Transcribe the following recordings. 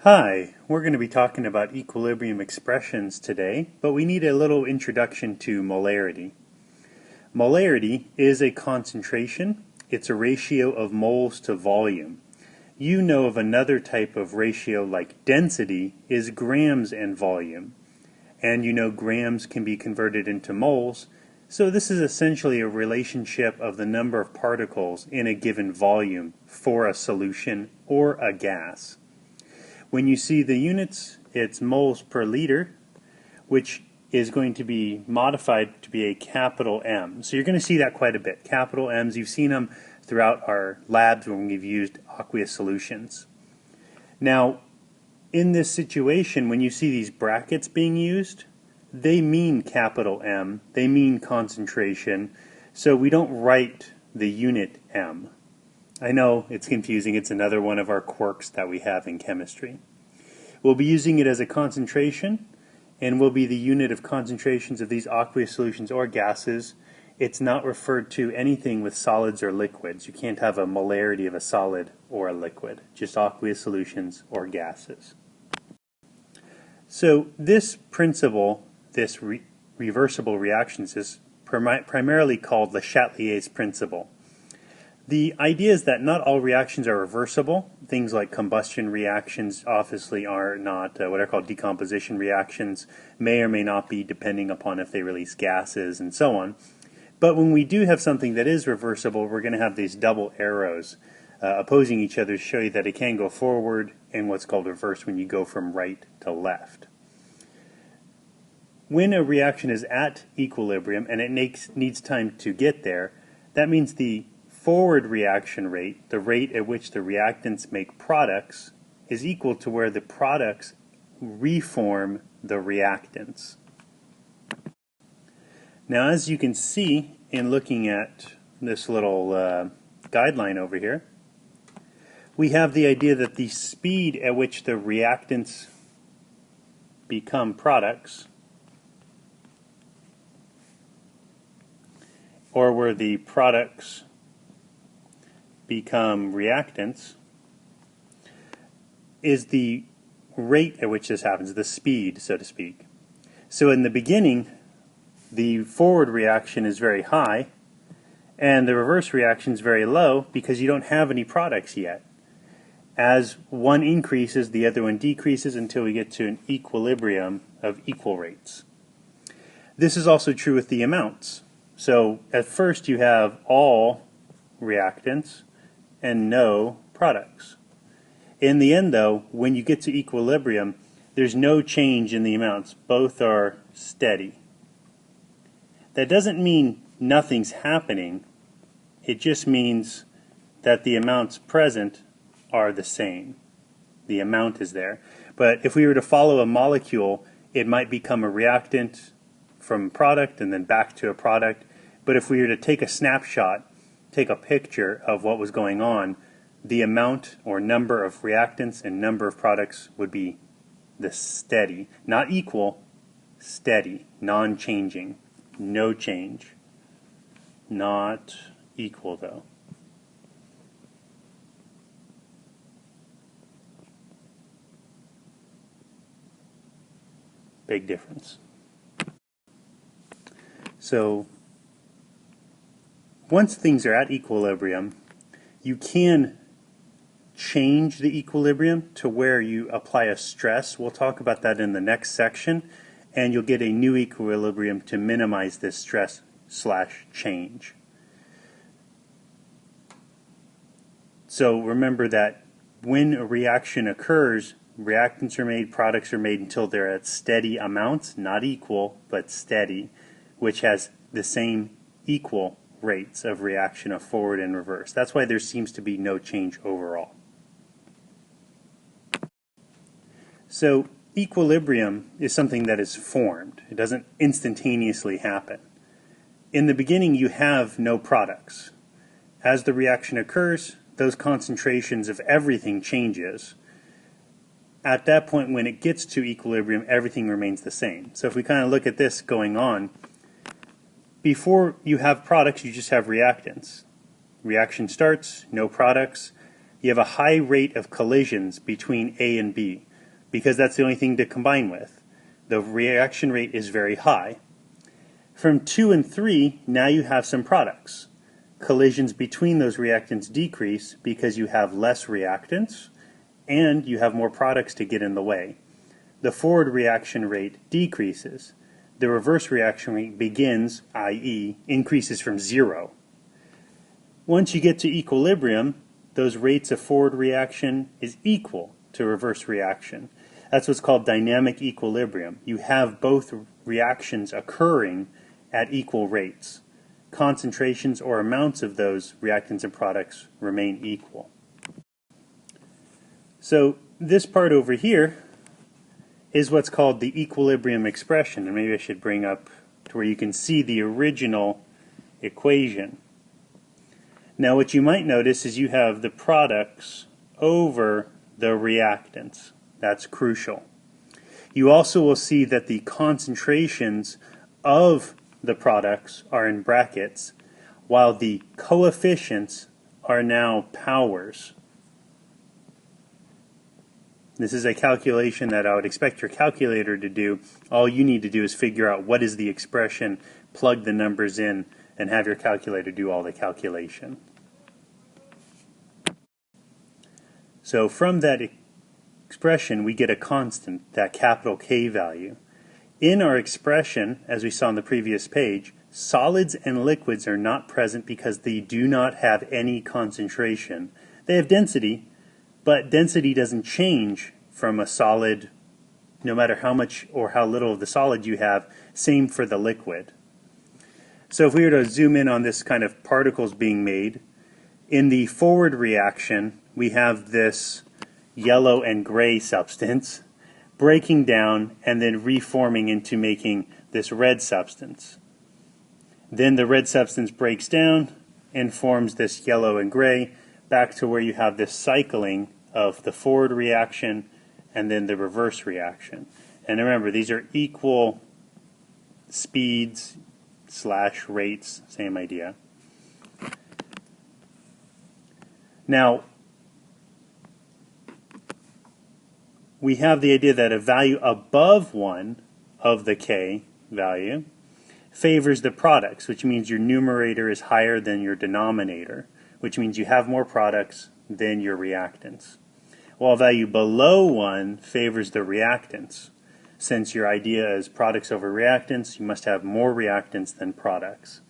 Hi, we're going to be talking about equilibrium expressions today, but we need a little introduction to molarity. Molarity is a concentration. It's a ratio of moles to volume. You know of another type of ratio like density is grams and volume. And you know grams can be converted into moles, so this is essentially a relationship of the number of particles in a given volume for a solution or a gas. When you see the units, it's moles per liter, which is going to be modified to be a capital M. So you're going to see that quite a bit. Capital M's, you've seen them throughout our labs when we've used aqueous solutions. Now, in this situation, when you see these brackets being used, they mean capital M, they mean concentration, so we don't write the unit M. I know it's confusing, it's another one of our quirks that we have in chemistry. We'll be using it as a concentration, and will be the unit of concentrations of these aqueous solutions or gases. It's not referred to anything with solids or liquids. You can't have a molarity of a solid or a liquid, just aqueous solutions or gases. So this principle, this reversible reactions, is primarily called Le Chatelier's principle. The idea is that not all reactions are reversible. Things like combustion reactions obviously are not. What are called decomposition reactions may or may not be, depending upon if they release gases and so on. But when we do have something that is reversible, we're going to have these double arrows opposing each other to show you that it can go forward and what's called reverse when you go from right to left. When a reaction is at equilibrium and it needs time to get there, that means the forward reaction rate, the rate at which the reactants make products, is equal to where the products reform the reactants. Now, as you can see in looking at this little guideline over here, we have the idea that the speed at which the reactants become products, or where the products become reactants, is the rate at which this happens, the speed, so to speak. So in the beginning, the forward reaction is very high, and the reverse reaction is very low because you don't have any products yet. As one increases, the other one decreases until we get to an equilibrium of equal rates. This is also true with the amounts. So at first you have all reactants and no products. In the end, though, when you get to equilibrium, there's no change in the amounts. Both are steady. That doesn't mean nothing's happening. It just means that the amounts present are the same. The amount is there. But if we were to follow a molecule, it might become a reactant from a product and then back to a product. But if we were to take a snapshot, take a picture of what was going on, the amount or number of reactants and number of products would be the steady, not equal, steady, non-changing, no change. Not equal, though. Big difference. So once things are at equilibrium, you can change the equilibrium to where you apply a stress. We'll talk about that in the next section, and you'll get a new equilibrium to minimize this stress/change. So remember that when a reaction occurs, reactants are made, products are made until they're at steady amounts, not equal, but steady, which has the same equal rates of reaction of forward and reverse. That's why there seems to be no change overall. So equilibrium is something that is formed. It doesn't instantaneously happen. In the beginning, you have no products. As the reaction occurs, those concentrations of everything changes. At that point, when it gets to equilibrium, everything remains the same. So if we kind of look at this going on, before you have products, you just have reactants. Reaction starts, no products. You have a high rate of collisions between A and B. because that's the only thing to combine with. The reaction rate is very high. From 2 and 3, now you have some products. Collisions between those reactants decrease because you have less reactants and you have more products to get in the way. The forward reaction rate decreases. The reverse reaction rate begins, i.e., increases from 0. Once you get to equilibrium, those rates of forward reaction is equal to reverse reaction. That's what's called dynamic equilibrium. You have both reactions occurring at equal rates. Concentrations or amounts of those reactants and products remain equal. So this part over here is what's called the equilibrium expression, and maybe I should bring up to where you can see the original equation. Now what you might notice is you have the products over the reactants. That's crucial. You also will see that the concentrations of the products are in brackets, while the coefficients are now powers. This is a calculation that I would expect your calculator to do. All you need to do is figure out what is the expression, plug the numbers in, and have your calculator do all the calculation. So from that expression, we get a constant, that capital K value. In our expression, as we saw on the previous page, solids and liquids are not present because they do not have any concentration. They have density, but density doesn't change from a solid no matter how much or how little of the solid you have. Same for the liquid. So if we were to zoom in on this kind of particles being made, in the forward reaction we have this yellow and gray substance breaking down and then reforming into making this red substance. Then the red substance breaks down and forms this yellow and gray, back to where you have this cycling of the forward reaction and then the reverse reaction. And remember, these are equal speeds / rates, same idea. Now, we have the idea that a value above 1 of the K value favors the products, which means your numerator is higher than your denominator, which means you have more products than your reactants. While a value below 1 favors the reactants. Since your idea is products over reactants, you must have more reactants than products.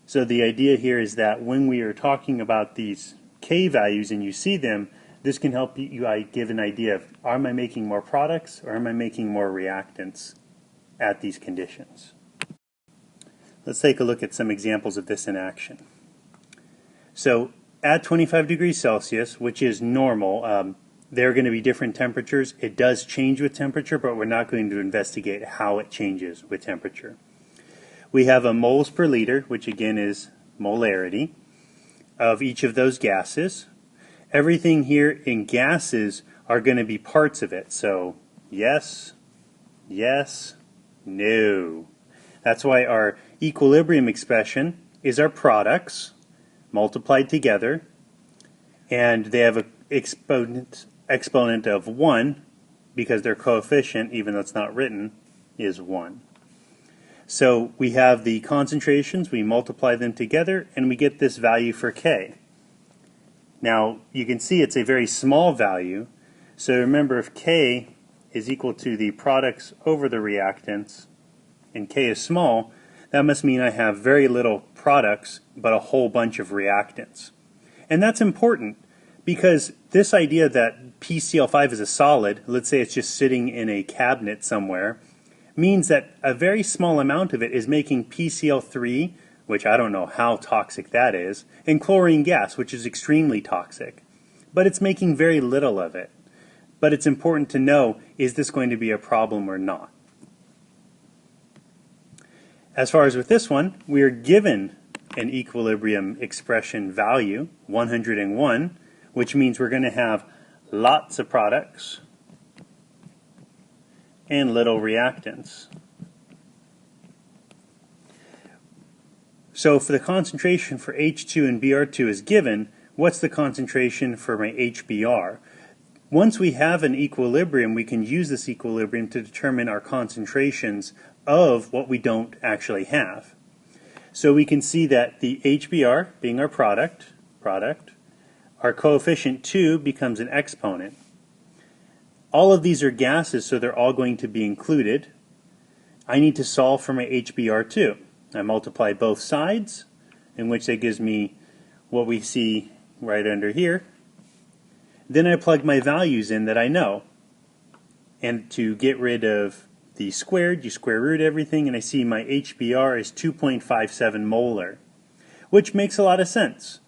So the idea here is that when we are talking about these K values and you see them, this can help you give an idea of, am I making more products or am I making more reactants at these conditions? Let's take a look at some examples of this in action. So at 25 degrees Celsius, which is normal, there are going to be different temperatures. It does change with temperature, but we're not going to investigate how it changes with temperature. We have a moles per liter, which again is molarity, of each of those gases. Everything here in gases are going to be parts of it. So yes, yes, no. That's why our equilibrium expression is our products multiplied together, and they have an exponent of 1 because their coefficient, even though it's not written, is 1. So we have the concentrations, we multiply them together, and we get this value for K. Now, you can see it's a very small value, so remember, if K is equal to the products over the reactants, and K is small, that must mean I have very little products, but a whole bunch of reactants. And that's important, because this idea that PCl5 is a solid, let's say it's just sitting in a cabinet somewhere, means that a very small amount of it is making PCl3, which I don't know how toxic that is, and chlorine gas, which is extremely toxic. But it's making very little of it. But it's important to know, is this going to be a problem or not? As far as with this one, we are given an equilibrium expression value, 101, which means we're going to have lots of products and little reactants. So if the concentration for H2 and Br2 is given, what's the concentration for my HBr? Once we have an equilibrium, we can use this equilibrium to determine our concentrations of what we don't actually have. So we can see that the HBr, being our product, our coefficient 2 becomes an exponent. All of these are gases, so they're all going to be included. I need to solve for my HBr2. I multiply both sides, in which that gives me what we see right under here. Then I plug my values in that I know. And to get rid of the squared, you square root everything, and I see my HBr is 2.57 molar, which makes a lot of sense.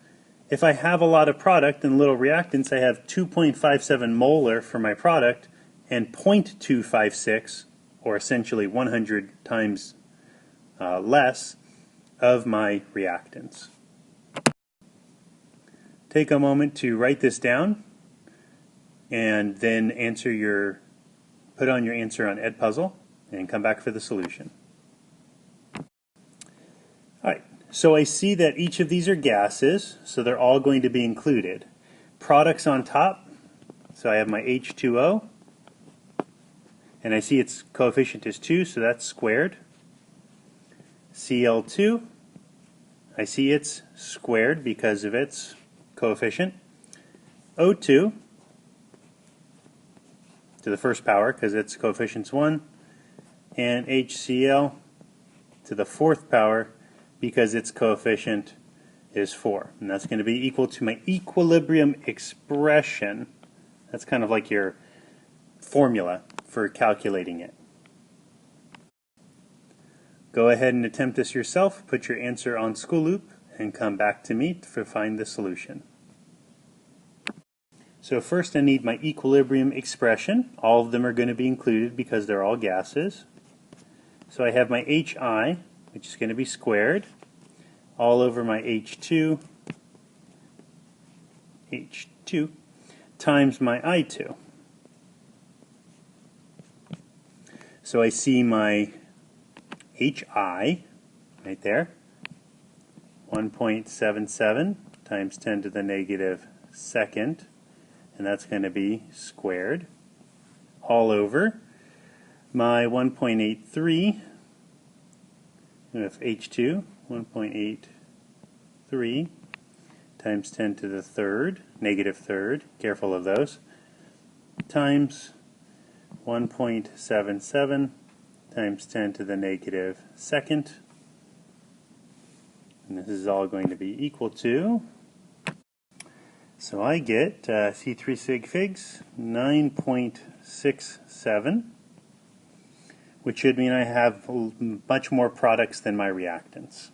If I have a lot of product and little reactants, I have 2.57 molar for my product and 0.256, or essentially 100 times less, of my reactants. Take a moment to write this down and then put on your answer on Edpuzzle and come back for the solution. Alright, so I see that each of these are gases, so they're all going to be included. Products on top, so I have my H2O, and I see its coefficient is 2, so that's squared. Cl2, I see it's squared because of its coefficient. O2 to the first power because its coefficient's 1, and HCl to the fourth power because its coefficient is 4. And that's going to be equal to my equilibrium expression. That's kind of like your formula for calculating it. Go ahead and attempt this yourself, put your answer on School Loop, and come back to me to find the solution. So first I need my equilibrium expression. All of them are going to be included because they're all gases. So I have my HI, which is going to be squared, all over my H2 times my I2. So I see my HI right there, 1.77 times 10 to the negative second, and that's going to be squared, all over my 1.83 of H2, 1.83 times 10 to the third, negative third, careful of those, times 1.77 times 10 to the negative second, and this is all going to be equal to, so I get C3 sig figs 9.67, which should mean I have much more products than my reactants.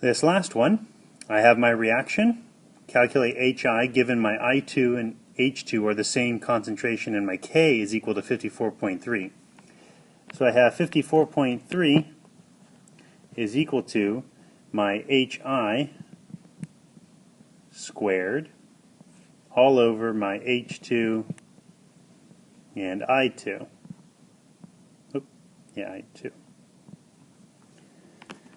This last one, I have my reaction, calculate HI given my I2 and H2 are the same concentration and my K is equal to 54.3. So I have 54.3 is equal to my HI squared all over my H2 and I2. I2.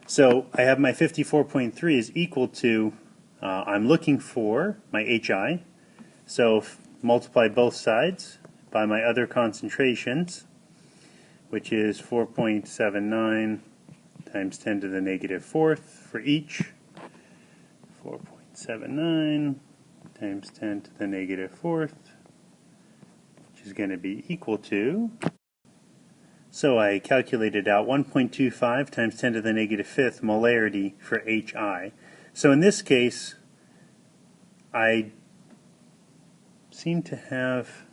So I have my 54.3 is equal to, I'm looking for my HI, so multiply both sides by my other concentrations, which is 4.79 times 10 to the negative fourth for each, 4.79 times 10 to the negative fourth, which is going to be equal to, so I calculated out 1.25 times 10 to the negative fifth molarity for HI. So in this case, I seem to have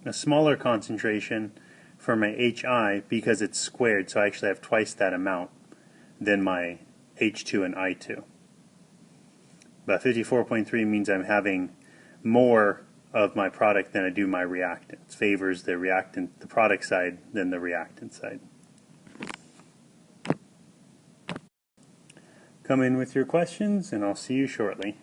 a smaller concentration for my HI because it's squared, so I actually have twice that amount than my H2 and I2. But 54.3 means I'm having more of my product than I do my reactants. Favors the product side than the reactant side. Come in with your questions and I'll see you shortly.